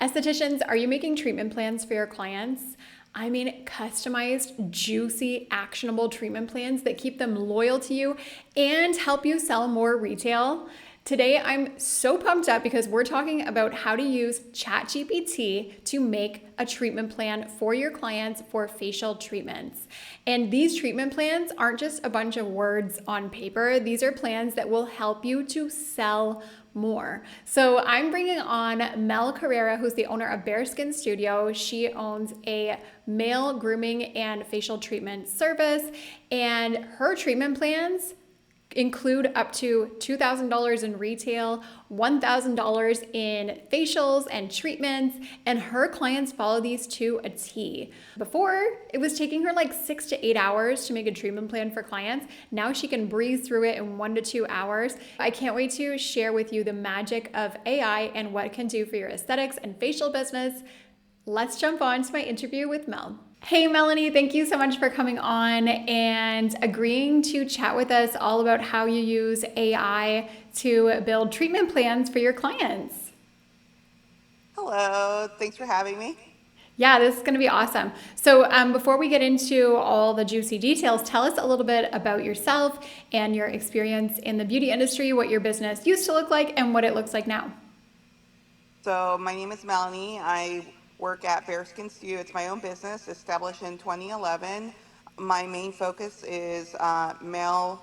Estheticians, are you making treatment plans for your clients? I mean, customized, juicy, actionable treatment plans that keep them loyal to you and help you sell more retail. Today, I'm so pumped up because we're talking about how to use Chat GPT to make a treatment plan for your clients for facial treatments. And these treatment plans aren't just a bunch of words on paper, these are plans that will help you to sell more. So I'm bringing on Mel Carrera, who's the owner of Bearskin Studio. She owns a male grooming and facial treatment service, and her treatment plans include up to $2,000 in retail, $1,000 in facials and treatments, and her clients follow these to a T. Before, it was taking her like 6 to 8 hours to make a treatment plan for clients. Now she can breeze through it in 1 to 2 hours. I can't wait to share with you the magic of AI and what it can do for your aesthetics and facial business. Let's jump on to my interview with Mel. Hey, Melanie, thank you so much for coming on and agreeing to chat with us all about how you use AI to build treatment plans for your clients. Hello, thanks for having me. Yeah, this is going to be awesome. So before we get into all the juicy details, tell us a little bit about yourself and your experience in the beauty industry, what your business used to look like, and what it looks like now. So my name is Melanie. I work at Bearskin Studio. It's my own business, established in 2011. My main focus is male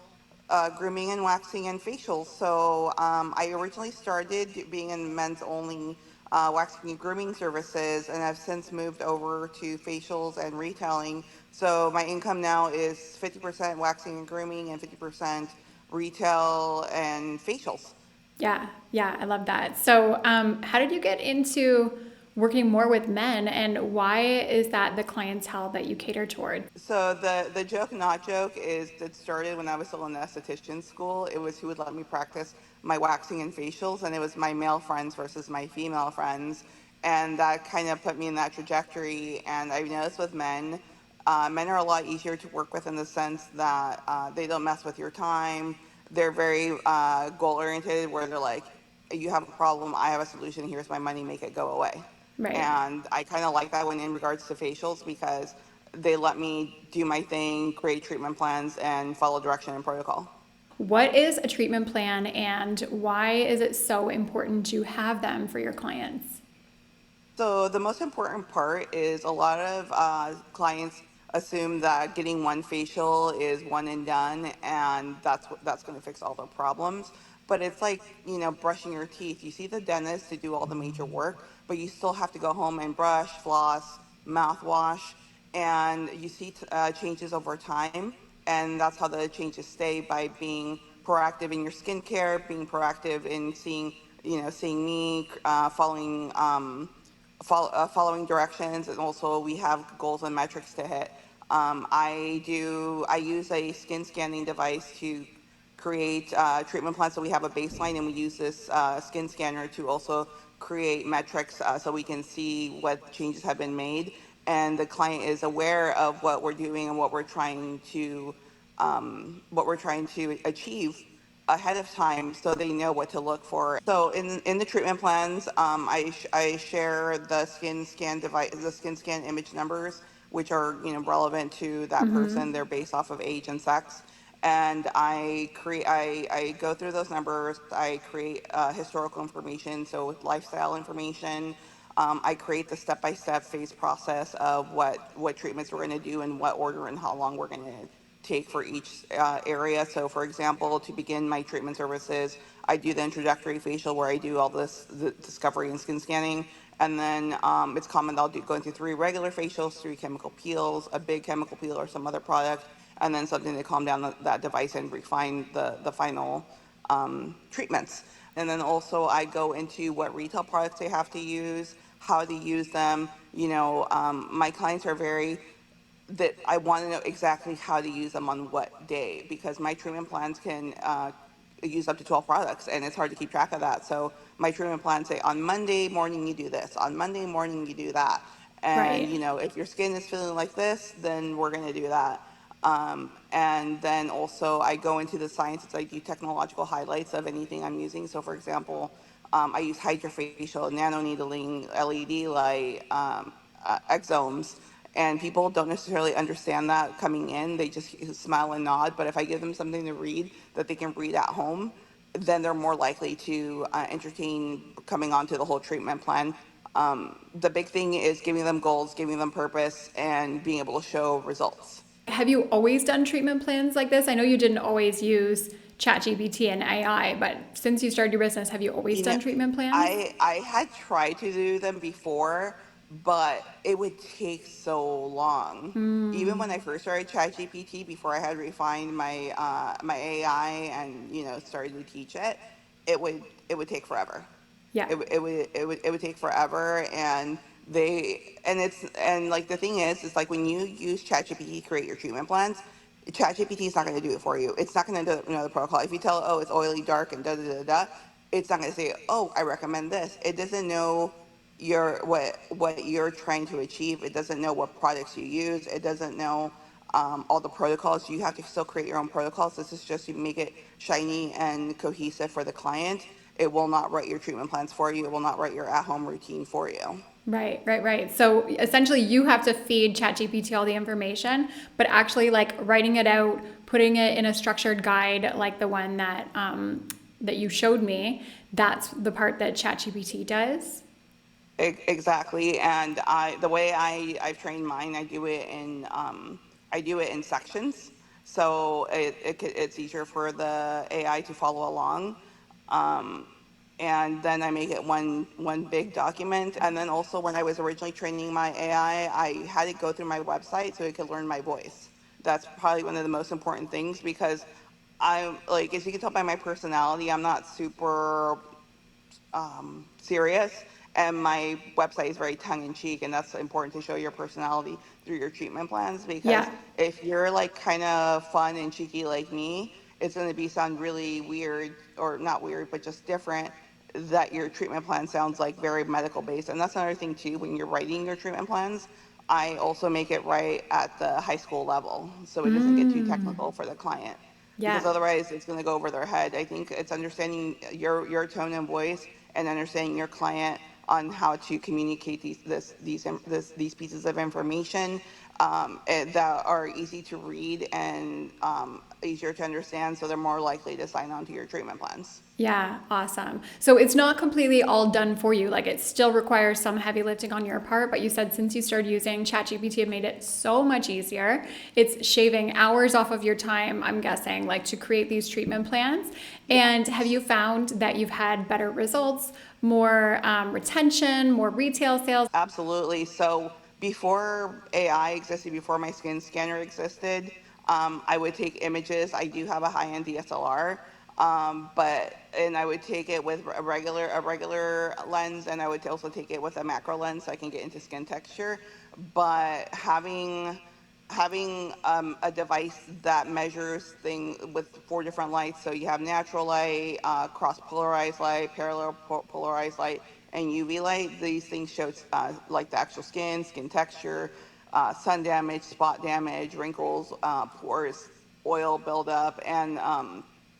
grooming and waxing and facials. So I originally started being in men's only waxing and grooming services, and I've since moved over to facials and retailing. So my income now is 50% waxing and grooming and 50% retail and facials. Yeah, I love that. So, how did you get into working more with men, and why is that the clientele that you cater toward? So the joke not joke is that started when I was still in the esthetician school. It was who would let me practice my waxing and facials, and it was my male friends versus my female friends, and that kind of put me in that trajectory. And I've noticed with men, men are a lot easier to work with in the sense that they don't mess with your time. They're very goal oriented, where they're like, "You have a problem, I have a solution. Here's my money, make it go away." Right. And I kind of like that one in regards to facials because they let me do my thing, create treatment plans, and follow direction and protocol. What is a treatment plan, and why is it so important to have them for your clients? So the most important part is a lot of clients assume that getting one facial is one and done, and that's going to fix all the problems. But it's like, brushing your teeth. You see the dentist to do all the major work, but you still have to go home and brush, floss, mouthwash, and you see changes over time. And that's how the changes stay, by being proactive in your skincare, being proactive in seeing me, following directions, and also we have goals and metrics to hit. I use a skin scanning device to create treatment plans. So we have a baseline, and we use this skin scanner to also create metrics, so we can see what changes have been made, and the client is aware of what we're doing and what we're trying to achieve ahead of time, so they know what to look for. So in the treatment plans, I share the skin scan device, the skin scan image numbers, which are relevant to that person. They're based off of age and sex, and I go through those numbers. I create historical information, so with lifestyle information. I create the step-by-step phase process of what treatments we're going to do, in what order, and how long we're going to take for each area. So, for example, to begin my treatment services, I do the introductory facial, where I do all the discovery and skin scanning. And then it's common that I'll do going through 3 regular facials, 3 chemical peels, a big chemical peel or some other product, and then something to calm down that device and refine the final treatments. And then also I go into what retail products they have to use, how to use them. My clients are very that I want to know exactly how to use them on what day, because my treatment plans can use up to 12 products, and it's hard to keep track of that. So my treatment plans say, on Monday morning you do this, on Monday morning you do that. And Right. if your skin is feeling like this, then we're going to do that. And then also I go into the sciences. I do technological highlights of anything I'm using. So for example, I use hydrofacial, nanoneedling, LED light, exomes. And people don't necessarily understand that coming in. They just smile and nod. But if I give them something to read that they can read at home, then they're more likely to entertain coming onto the whole treatment plan. The big thing is giving them goals, giving them purpose, and being able to show results. Have you always done treatment plans like this? I know you didn't always use ChatGPT and AI, but since you started your business, have you always You know, done treatment plans? I had tried to do them before, but it would take so long. Even when I first started ChatGPT, before I had refined my AI and started to teach it, it would take forever. Yeah. It would take forever, and like the thing is like when you use ChatGPT to create your treatment plans, ChatGPT is not going to do it for you. It's not going to do the protocol. If you tell it, oh, it's oily, dark, and da da da da, it's not going to say, oh, I recommend this. It doesn't know what you're trying to achieve. It doesn't know what products you use. It doesn't know all the protocols. You have to still create your own protocols. This is just to make it shiny and cohesive for the client. It will not write your treatment plans for you. It will not write your at-home routine for you. Right, right, right. So essentially, you have to feed ChatGPT all the information, but actually, like writing it out, putting it in a structured guide like the one that you showed me, that's the part that ChatGPT does. Exactly. And the way I've trained mine, I do it in sections, so it's easier for the AI to follow along. Um, and then I make it one big document. And then also when I was originally training my I had it go through my website so it could learn my voice. That's probably one of the most important things because I'm like, as you can tell by my personality, I'm not super serious, and my website is very tongue in cheek, and that's important to show your personality through your treatment plans. Because Yeah, if you're like kind of fun and cheeky like me, it's going to be sound really weird, or not weird, but just different. That your treatment plan sounds like very medical based, and that's another thing too. When you're writing your treatment plans, I also make it right at the high school level, so it doesn't get too technical for the client yeah. because otherwise it's going to go over their head. I think it's understanding your tone and voice and understanding your client on how to communicate these pieces of information that are easy to read and easier to understand, so they're more likely to sign on to your treatment plans. Yeah, awesome. So it's not completely all done for you. Like it still requires some heavy lifting on your part, but you said since you started using ChatGPT, it made it so much easier. It's shaving hours off of your time, I'm guessing, like to create these treatment plans. And have you Yes. found that you've had better results, more retention, more retail sales? Absolutely. So before AI existed, before my skin scanner existed, I would take images. I do have a high-end DSLR, but and I would take it with a regular lens, and I would also take it with a macro lens so I can get into skin texture. But having a device that measures things with four different lights. So you have natural light, cross polarized light, parallel polarized light, and UV light. These things show like the actual skin texture, sun damage, spot damage, wrinkles, pores, oil buildup, and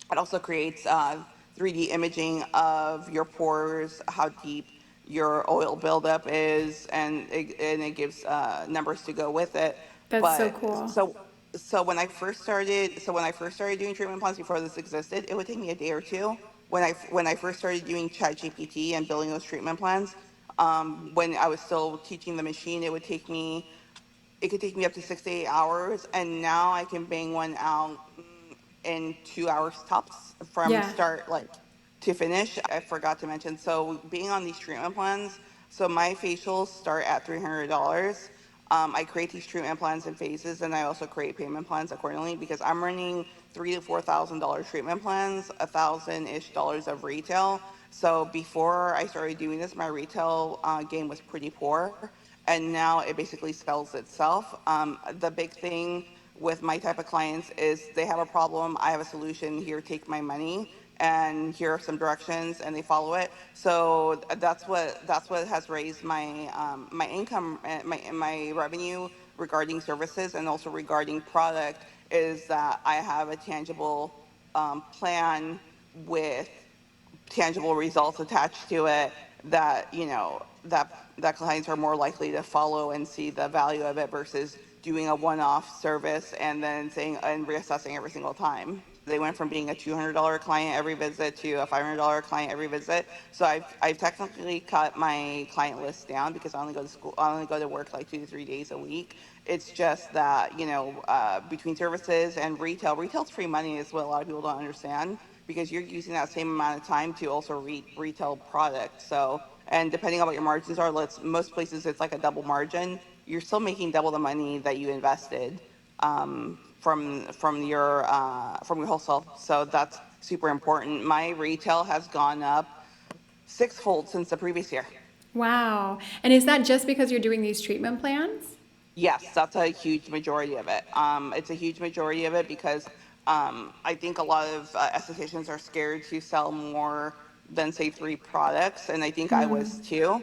it also creates 3D imaging of your pores, how deep your oil buildup is, and it gives numbers to go with it. That's so But cool. so when I first started doing treatment plans before this existed, it would take me a day or two. When I first started doing ChatGPT and building those treatment plans, when I was still teaching the machine, it could take me up to 6 to 8 hours, and now I can bang one out in 2 hours tops from Yeah. start like to finish. I forgot to mention, so being on these treatment plans, so my facials start at $300. I create these treatment plans in phases, and I also create payment plans accordingly because I'm running $3,000 to $4,000 treatment plans, $1,000-ish of retail. So before I started doing this, my retail game was pretty poor, and now it basically sells itself. The big thing with my type of clients is they have a problem, I have a solution. Here, take my money, and here are some directions, and they follow it. So that's what has raised my income, my revenue regarding services, and also regarding product, is that I have a tangible plan with tangible results attached to it, that that clients are more likely to follow and see the value of it versus doing a one-off service and then saying and reassessing every single time. They went from being a $200 client every visit to a $500 client every visit. So I've technically cut my client list down because I only go to school, I only go to work like 2 to 3 days a week. It's just that, between services and retail's free money is what a lot of people don't understand, because you're using that same amount of time to also retail product. So, and depending on what your margins are, most places it's like a double margin. You're still making double the money that you invested, from your wholesale. So that's super important. My retail has gone up sixfold since the previous year. Wow. And is that just because you're doing these treatment plans? Yes, that's a huge majority of it. It's a huge majority of it because I think a lot of estheticians are scared to sell more than say 3 products, and I think I was too,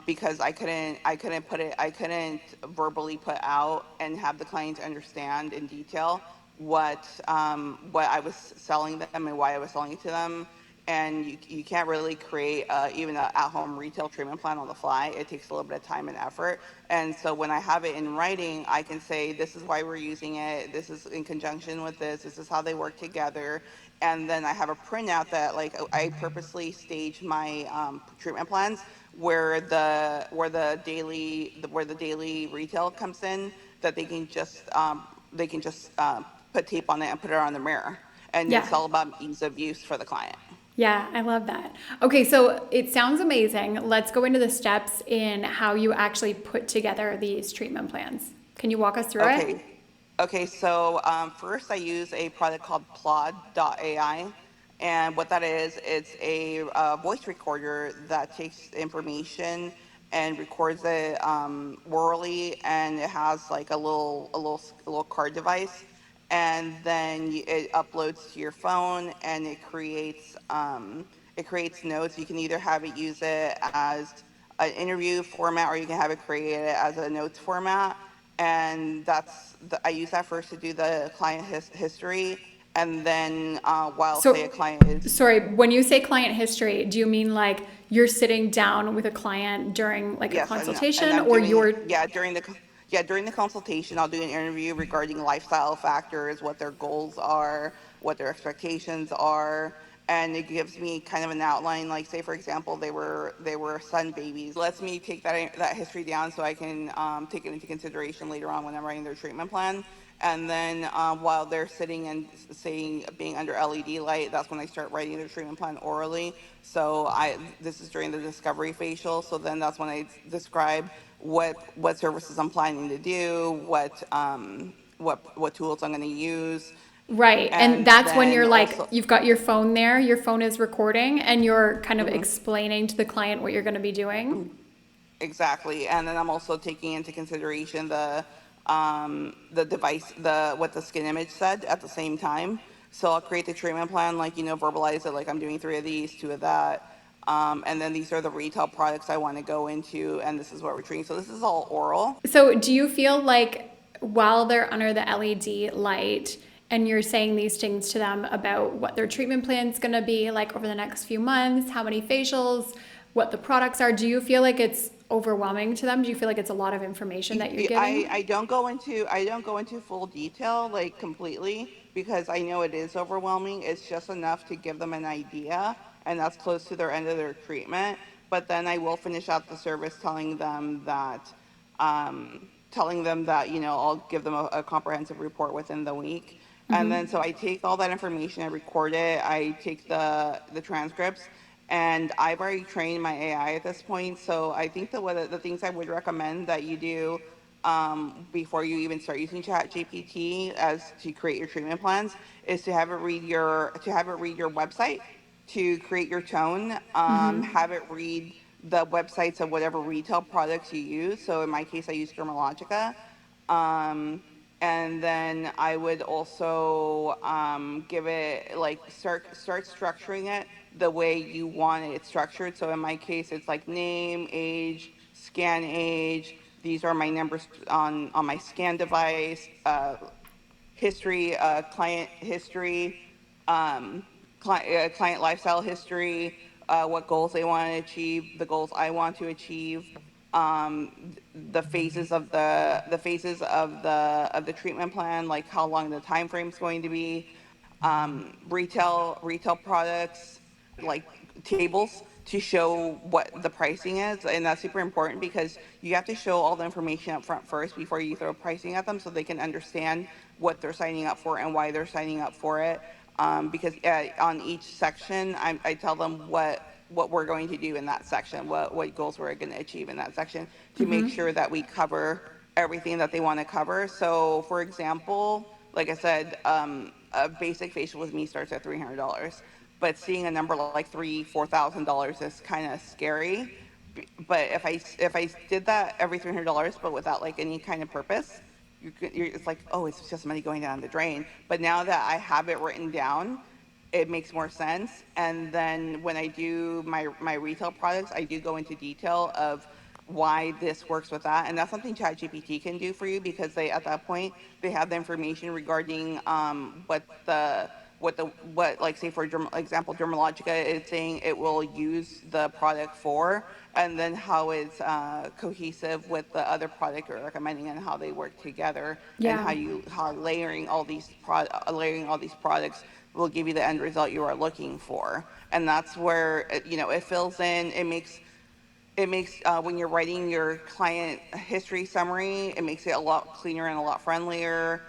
because I couldn't verbally put out and have the clients understand in detail what I was selling them and why I was selling it to them. And you can't really create even an at-home retail treatment plan on the fly. It takes a little bit of time and effort. And so when I have it in writing, I can say, this is why we're using it. This is in conjunction with this. This is how they work together. And then I have a printout that, like, I purposely stage my treatment plans where the daily retail comes in, that they can just put tape on it and put it on the mirror. And Yeah. it's all about ease of use for the client. Yeah, I love that. Okay, so it sounds amazing. Let's go into the steps in how you actually put together these treatment plans. Can you walk us through it? Okay. Okay, so first I use a product called Plod.ai. And what that is, it's a voice recorder that takes information and records it orally, and it has like a little card device, and then it uploads to your phone, and it creates notes. You can either have it use it as an interview format, or you can have it create it as a notes format. And I use that first to do the client history, and then while say a So, client is sorry, when you say client history, do you mean like you're sitting down with a client during like a yes, and consultation, I'm or doing, you're during the consultation, I'll do an interview regarding lifestyle factors, what their goals are, what their expectations are, and it gives me kind of an outline. Like, say for example, they were son babies. Lets me take that history down so I can take it into consideration later on when I'm writing their treatment plan. And then while they're sitting and saying being under LED light, that's when I start writing their treatment plan orally. So this is during the discovery facial. So then that's when I describe what services I'm planning to do, what tools I'm going to use, right. And and that's when then you're like, also, you've got your phone there, your phone is recording, and you're kind of mhm, explaining to the client what you're going to be doing. exactly. And then I'm also taking into consideration the device, the what the skin image said at the same time. So I'll create the treatment plan, like, verbalize it, like I'm doing 3 of these, 2 of that. And then these are the retail products I want to go into, and this is what we're treating. So this is all oral. So, do you feel like while they're under the LED light and you're saying these things to them about what their treatment plan is going to be like over the next few months, how many facials, what the products are, do you feel like it's overwhelming to them? Do you feel like it's a lot of information that you're I giving? don't go into full detail, like, completely, because I know it is overwhelming. It's just enough to give them an idea, and that's close to their end of their treatment. But then I will finish out the service telling them that, I'll give them a comprehensive report within the week. And then so I take all that information, I record it, I take the transcripts, and I've already trained my AI at this point. So I think that one of the things I would recommend that you do before you even start using Chat GPT as to create your treatment plans is to have it read your website, to create your tone, have it read the websites of whatever retail products you use. So in my case, I use Dermalogica. Um, and then I would also give it, like, start structuring it the way you want it structured. So in my case, it's like name, age, scan age. These are my numbers on my scan device. History, client history, um, client lifestyle history, what goals they want to achieve, the goals I want to achieve, the phases of the treatment plan, like how long the time frame is going to be, retail products, like tables to show what the pricing is, and that's super important because you have to show all the information up front first before you throw pricing at them so they can understand what they're signing up for and why they're signing up for it. Because on each section, I tell them what we're going to do in that section, what goals we're going to achieve in that section to make sure that we cover everything that they want to cover. So, for example, like I said, a basic facial with me starts at $300, but seeing a number like $4,000 is kind of scary. But if I did that every $300, but without like any kind of purpose, it's like, oh, it's just money going down the drain. But now that I have it written down, it makes more sense. And then when I do my retail products, I do go into detail of why this works with that, and that's something ChatGPT can do for you because they at that point they have the information regarding what like say for example Dermalogica is saying it will use the product for, and then how it's cohesive with the other product you're recommending and how they work together, and Yeah. how layering all these products will give you the end result you are looking for. And that's where it fills in, it makes when you're writing your client history summary, it makes it a lot cleaner and a lot friendlier.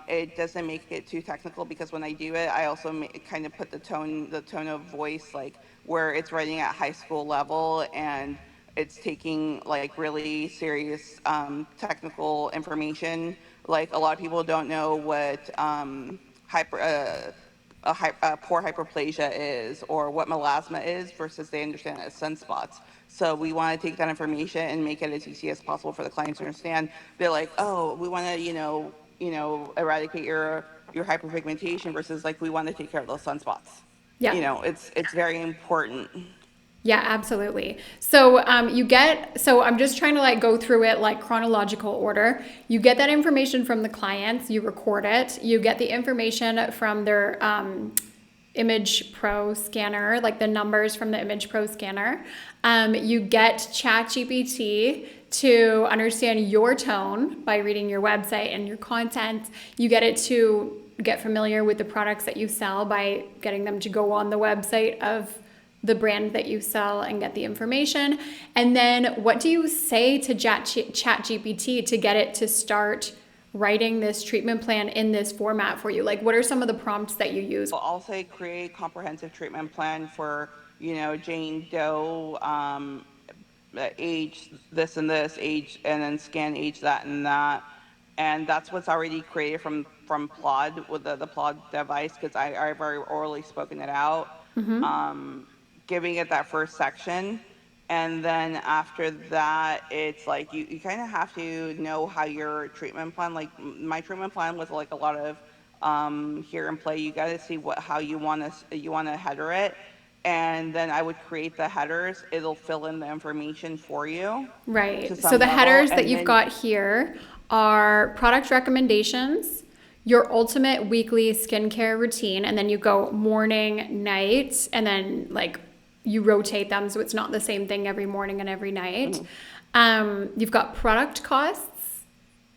It doesn't make it too technical because when I do it, I also kind of put the tone of voice like where it's writing at high school level and it's taking like really serious technical information. Like a lot of people don't know what hyper poor hyperplasia is or what melasma is versus they understand it as sunspots. So we want to take that information and make it as easy as possible for the clients to understand. They're like, oh, we want to, eradicate your hyperpigmentation versus like we want to take care of those sunspots. Yeah. It's very important. Yeah, absolutely. So so I'm just trying to like go through it like chronological order. You get that information from the clients, you record it, you get the information from their Image Pro scanner, like the numbers from the Image Pro scanner. You get ChatGPT to understand your tone by reading your website and your content. You get it to get familiar with the products that you sell by getting them to go on the website of the brand that you sell and get the information. And then what do you say to ChatGPT to get it to start writing this treatment plan in this format for you? Like, what are some of the prompts that you use? I'll say create comprehensive treatment plan for, Jane Doe, age this and this, age, and then scan age that and that. And that's what's already created from Plod with the Plod device because I've already orally spoken it out. Um, Giving it that first section. And then after that, it's like you kind of have to know how your treatment plan, like my treatment plan was like a lot of here and play. You got to see how you want to header it, and then I would create the headers. It'll fill in the information for you to Right. So some the level, headers that and you've then got here are product recommendations, your ultimate weekly skincare routine, and then you go morning, night, and then like you rotate them so it's not the same thing every morning and every night. You've got product costs,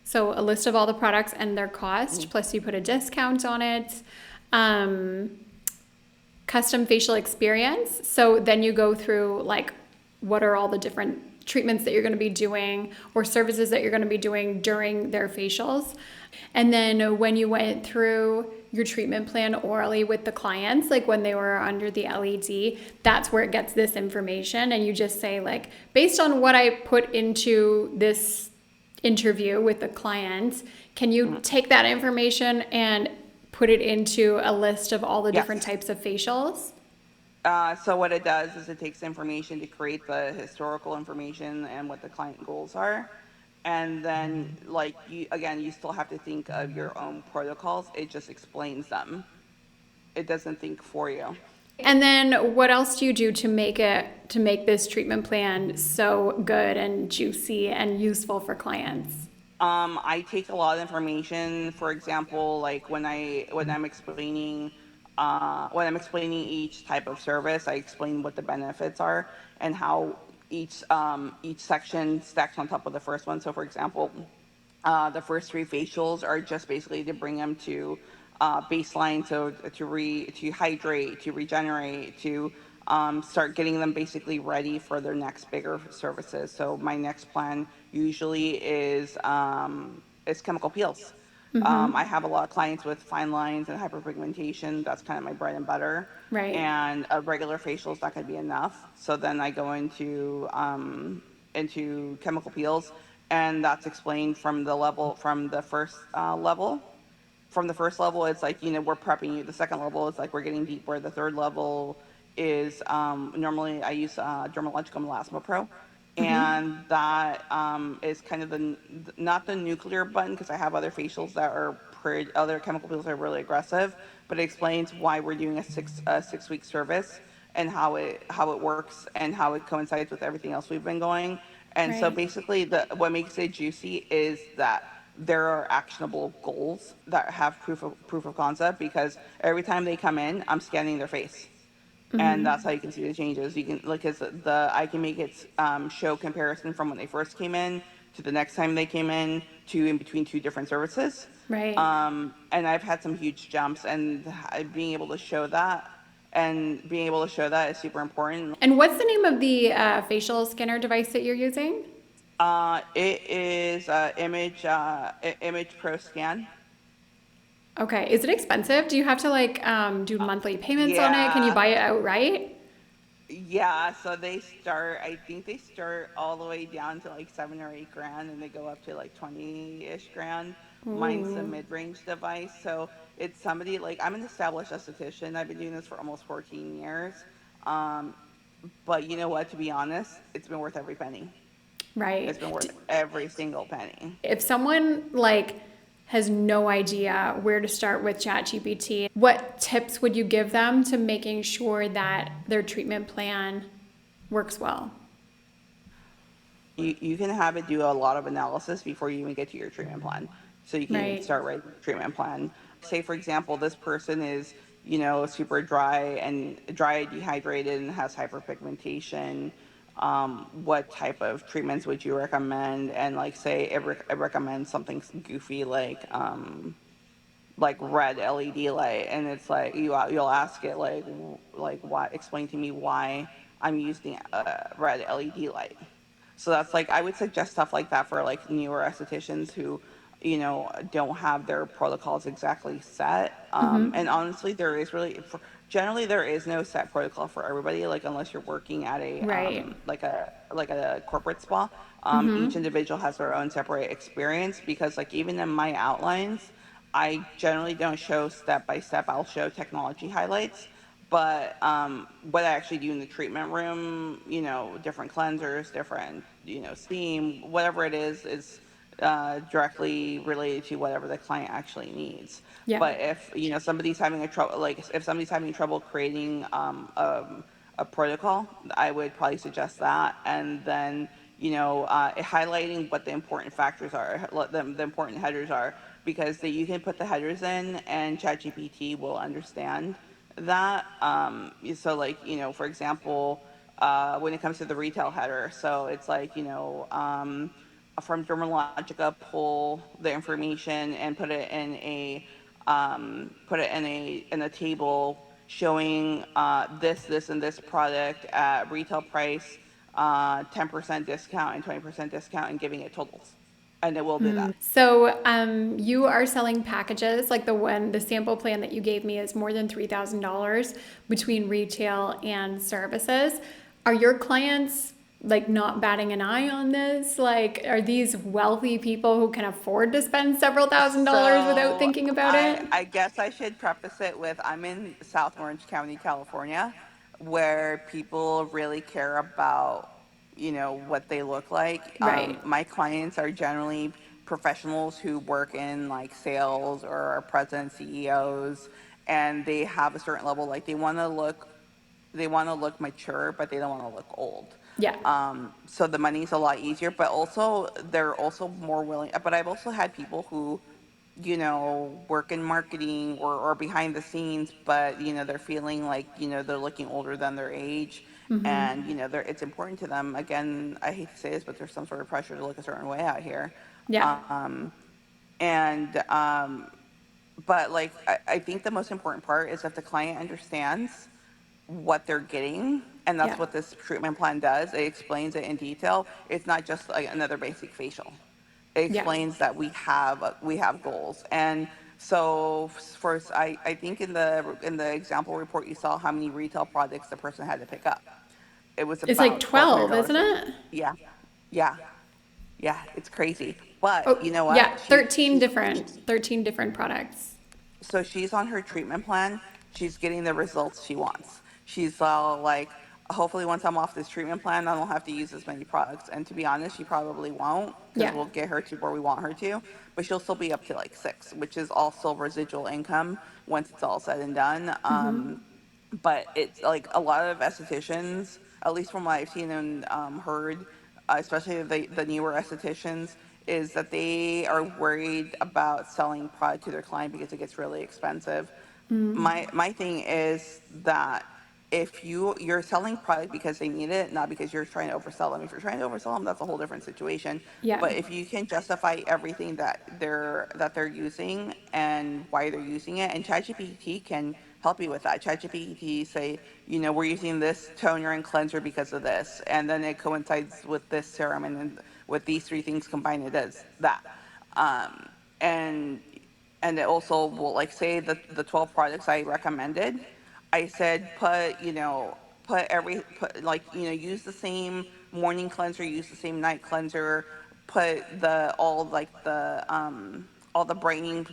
so a list of all the products and their cost, plus you put a discount on it. Custom facial experience. So then you go through like what are all the different treatments that you're going to be doing or services that you're going to be doing during their facials. And then when you went through your treatment plan orally with the clients, like when they were under the LED, that's where it gets this information. And you just say like, based on what I put into this interview with the client, can you take that information and put it into a list of all the different yes. types of facials? So what it does is it takes information to create the historical information and what the client goals are. And then like you still have to think of your own protocols. It just explains them. It doesn't think for you. And then what else do you do to make this treatment plan so good and juicy and useful for clients? I take a lot of information. For example, like when I'm explaining when I'm explaining each type of service, I explain what the benefits are and how each section stacks on top of the first one. So, for example, the first three facials are just basically to bring them to baseline, so to hydrate, to regenerate, to start getting them basically ready for their next bigger services. So my next plan usually is chemical peels. I have a lot of clients with fine lines and hyperpigmentation. That's kind of my bread and butter. Right. And a regular facial is not going to be enough. So then I go into chemical peels, and that's explained from the first level. From the first level, it's like, we're prepping you. The second level is like we're getting deeper. The third level is normally I use dermalogical melasma pro, and that is kind of not the nuclear button, because I have other facials that are other chemical peels that are really aggressive, but it explains why we're doing a 6 week service, and how it works and how it coincides with everything else we've been going. And so Right. basically, the what makes it juicy is that there are actionable goals that have proof of concept, because every time they come in, I'm scanning their face, and that's how you can see the changes. You can look as the I can make it show comparison from when they first came in to the next time they came in to in between two different services. Right. And I've had some huge jumps, and being able to show that is super important. And what's the name of the facial scanner device that you're using? It is Image Pro Scan. Okay. Is it expensive? Do you have to like do monthly payments on it? Can you Yeah, buy it outright? yeah. So I think they start all the way down to like 7 or 8 grand, and they go up to like 20-ish grand. Mine's the Ooh. mid-range device. So it's somebody like, I'm an established esthetician. I've been doing this for almost 14 years. Um, but you know what? To be honest, it's been worth every penny. Right. It's been worth every single penny. If someone like has no idea where to start with ChatGPT, what tips would you give them to making sure that their treatment plan works well? You can have it do a lot of analysis before you even get to your treatment plan. So you can even Right. start writing your treatment plan. Say, for example, this person is, super dry, dehydrated, and has hyperpigmentation. What type of treatments would you recommend? And like, say, I recommend something goofy like red LED light, and it's like you'll ask it like, why, explain to me why I'm using a red LED light. So that's like, I would suggest stuff like that for like newer estheticians who, don't have their protocols exactly set. And honestly, generally there is no set protocol for everybody. Like, unless you're working at a Right. like a corporate spa, each individual has their own separate experience, because like even in my outlines, I generally don't show step by step. I'll show technology highlights, but what I actually do in the treatment room, different cleansers, different, steam, whatever it is directly related to whatever the client actually needs. Yeah. But if somebody's having a trouble, like if somebody's having trouble creating a protocol, I would probably suggest that, and then highlighting what the important factors are, what the important headers are, because you can put the headers in, and ChatGPT will understand that. So like, for example, when it comes to the retail header, so it's like, from Dermalogica, pull the information and put it in a table showing this and this product at retail price, 10% discount and 20% discount, and giving it totals, and it will do that. So you are selling packages like the sample plan that you gave me is more than $3,000 between retail and services. Are your clients like not batting an eye on this? Like, are these wealthy people who can afford to spend several $1,000s without So thinking about I it? I guess I should preface it with, I'm in South Orange County, California, where people really care about, what they look like. Right. My clients are generally professionals who work in like sales or are presidents, CEOs, and they have a certain level, like they want to look mature, but they don't want to look old. Yeah. So the money's a lot easier, but also they're also more willing. But I've also had people who work in marketing or behind the scenes, but they're feeling like they're looking older than their age, and it's important to them. Again, I hate to say this, but there's some sort of pressure to look a certain way out here. Yeah. And but like I think the most important part is if the client understands what they're getting, and Yeah. that's what this treatment plan does. It explains it in detail. It's not just like another basic facial. It Yeah. explains that we have goals. And so first, I think in the example report you saw how many retail products the person had to pick up. It was It's like about twelve hundred 12, dollars isn't worth. it? Yeah, yeah, yeah. It's crazy. But Oh, you know what? yeah, 13 different products. So she's on her treatment plan. She's getting the results she wants. She's all like, hopefully, once I'm off this treatment plan, I don't have to use as many products. And to be honest, she probably won't, because Yeah. we'll get her to where we want her to. But she'll still be up to like six, which is also residual income once it's all said and done. But it's like a lot of estheticians, at least from what I've seen and heard, especially the newer estheticians, is that they are worried about selling product to their client because it gets really expensive. My thing is that if you're selling product because they need it, not because you're trying to oversell them. If you're trying to oversell them, that's a whole different situation. Yeah. But if you can justify everything that they're using and why they're using it, and ChatGPT can help you with that. ChatGPT say, we're using this toner and cleanser because of this, and then it coincides with this serum, and then with these three things combined, it does that. Um, and and it also will, like, say the 12 products I recommended. I said use the same morning cleanser, use the same night cleanser, put the all the brightening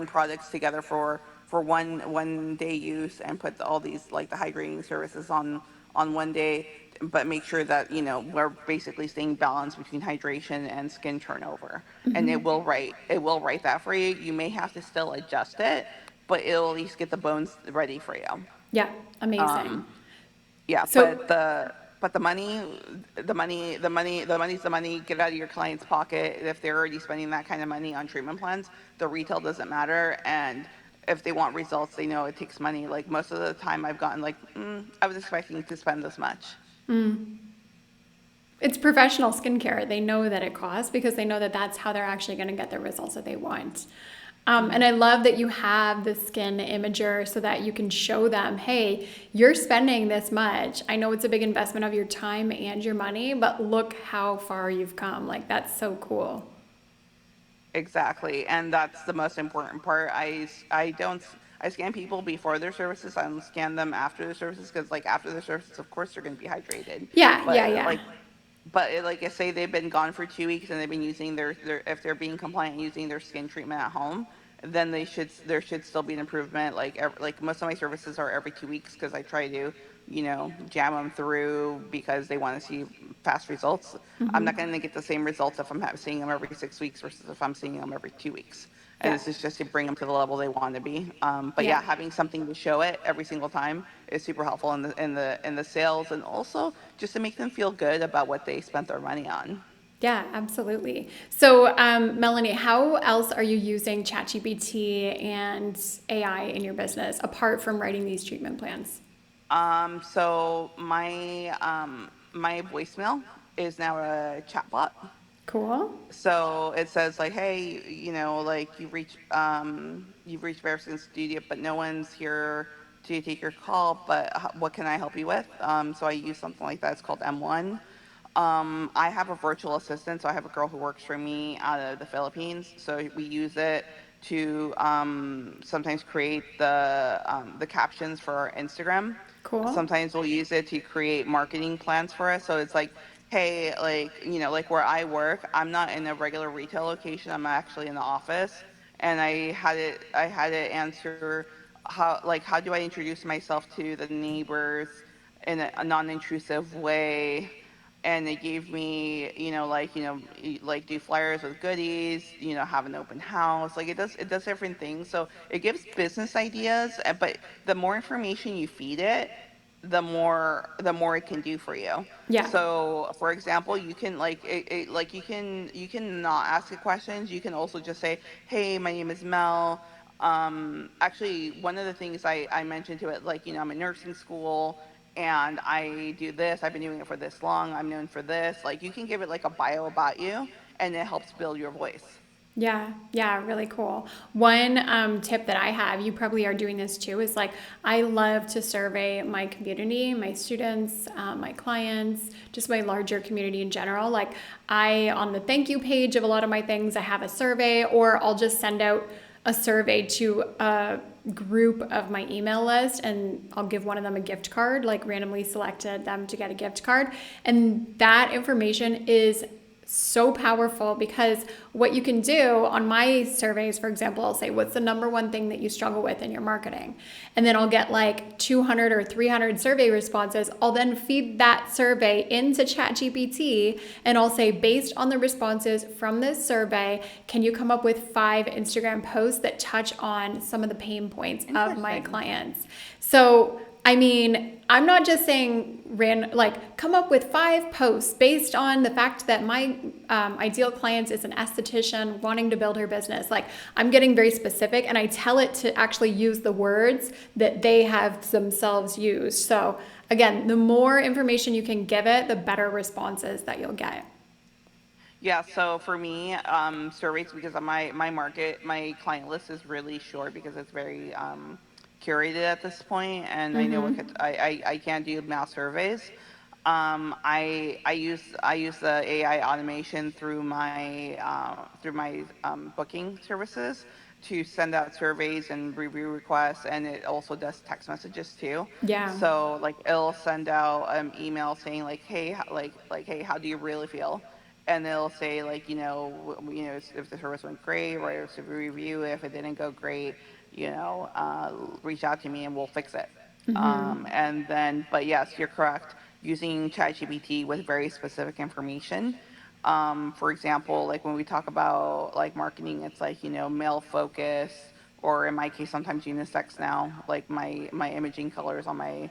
products together for one day use, and put all these, like, the hydrating services on one day, but make sure that we're basically staying balanced between hydration and skin turnover. And it will write that for you. You may have to still adjust it, but it'll at least get the bones ready for you. Yeah. Amazing. Yeah, So, but the money's the money. Get out of your client's pocket. If they're already spending that kind of money on treatment plans, the retail doesn't matter. And if they want results, they know it takes money. Like, most of the time I've gotten like, I was expecting to spend this much. it's professional skincare. They know that it costs because they know that that's how they're actually going to get the results that they want. And I love that you have the skin imager so that you can show them, hey, you're spending this much. I know it's a big investment of your time and your money, but look how far you've come. Like, that's so cool. Exactly, and that's the most important part. I don't I scan people before their services. I don't scan them after their services, because, like, after their services, of course, they're going to be hydrated. Yeah, yeah, But yeah. like, like I say, they've been gone for 2 weeks and they've been using their if they're being compliant using their skin treatment at home, then there should still be an improvement. Like, most of my services are every 2 weeks, because I try to jam them through because they want to see fast results. I'm not going to get the same results if I'm seeing them every 6 weeks versus if I'm seeing them every 2 weeks. And Yeah. this is just to bring them to the level they want to be. But Yeah. yeah, having something to show it every single time is super helpful in the sales, and also just to make them feel good about what they spent their money on. Yeah, absolutely. So, Melanie, how else are you using ChatGPT and AI in your business apart from writing these treatment plans? So my voicemail is now a chatbot. Cool. So it says, like, hey, like, you've reached Bearskin Studio, but no one's here to take your call. But what can I help you with? So I use something like that. It's called M1. I have a virtual assistant, so I have a girl who works for me out of the Philippines. So we use it to sometimes create the captions for our Instagram. Cool. Sometimes we'll use it to create marketing plans for us. So it's like, hey, like, like where I work, I'm not in a regular retail location. I'm actually in the office, and I had it answer how do I introduce myself to the neighbors in a non-intrusive way. And it gave me, like, do flyers with goodies, have an open house. Like, it does different things. So it gives business ideas, but the more information you feed it, the more it can do for you. Yeah. So for example, you can like you can not ask it questions. You can also just say, hey, my name is Mel. Actually, one of the things I mentioned to it, like, I'm in nursing school and I do this. I've been doing it for this long. I'm known for this. Like, you can give it like a bio about you, and it helps build your voice. Yeah, yeah, really cool. One tip that I have, you probably are doing this too, is like I love to survey my community, my students, my clients, just my larger community in general. Like on the thank you page of a lot of my things, I have a survey, or I'll just send out a survey to a group of my email list, and I'll give one of them a gift card, like randomly selected them to get a gift card. And that information is so powerful, because what you can do on my surveys, for example, I'll say, what's the number one thing that you struggle with in your marketing? And then I'll get like 200 or 300 survey responses. I'll then feed that survey into Chat GPT, and I'll say, based on the responses from this survey, can you come up with 5 Instagram posts that touch on some of the pain points of my Interesting. clients? So I mean, I'm not just saying come up with 5 posts based on the fact that my ideal client is an esthetician wanting to build her business. Like, I'm getting very specific, and I tell it to actually use the words that they have themselves used. So again, the more information you can give it, the better responses that you'll get. Yeah, so for me, surveys, because of my client list is really short because it's very curated at this point, and I know I can't do mass surveys. I use the AI automation through my booking services to send out surveys and review requests, and it also does text messages too. Yeah. So like it'll send out email saying like, hey, hey, how do you really feel? And they'll say like, if the service went great, write us a review. If it didn't go great, reach out to me and we'll fix it. And then, but yes, you're correct. Using ChatGPT with very specific information. For example, like when we talk about like marketing, it's like, male focus, or in my case, sometimes unisex now. Like my imaging colors on my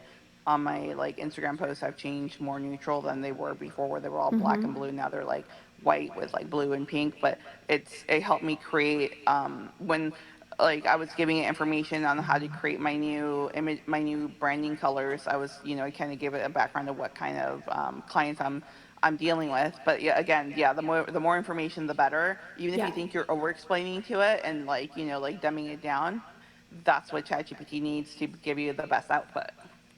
like Instagram posts have changed more neutral than they were before, where they were all black and blue. Now they're like white with like blue and pink. But it helped me create when like I was giving it information on how to create my new image, my new branding colors. I kind of gave it a background of what kind of clients I'm dealing with. But yeah, again, yeah, the more information, the better. Even if Yeah. you think you're over explaining to it and like like dumbing it down, that's what ChatGPT needs to give you the best output.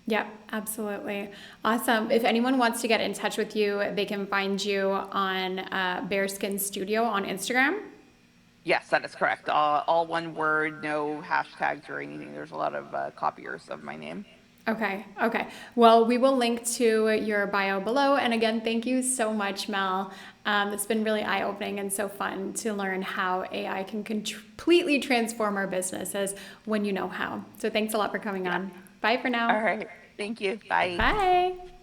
Yep, absolutely. Awesome. If anyone wants to get in touch with you, they can find you on Bearskin Studio on Instagram. Yes, that is correct. All one word, no hashtags or anything. There's a lot of copiers of my name. Okay, okay. Well, we will link to your bio below. And again, thank you so much, Mel. It's been really eye opening and so fun to learn how AI can completely transform our businesses when you know how. So thanks a lot for coming Yeah. on. Bye for All now. right. Thank you. Bye. Bye.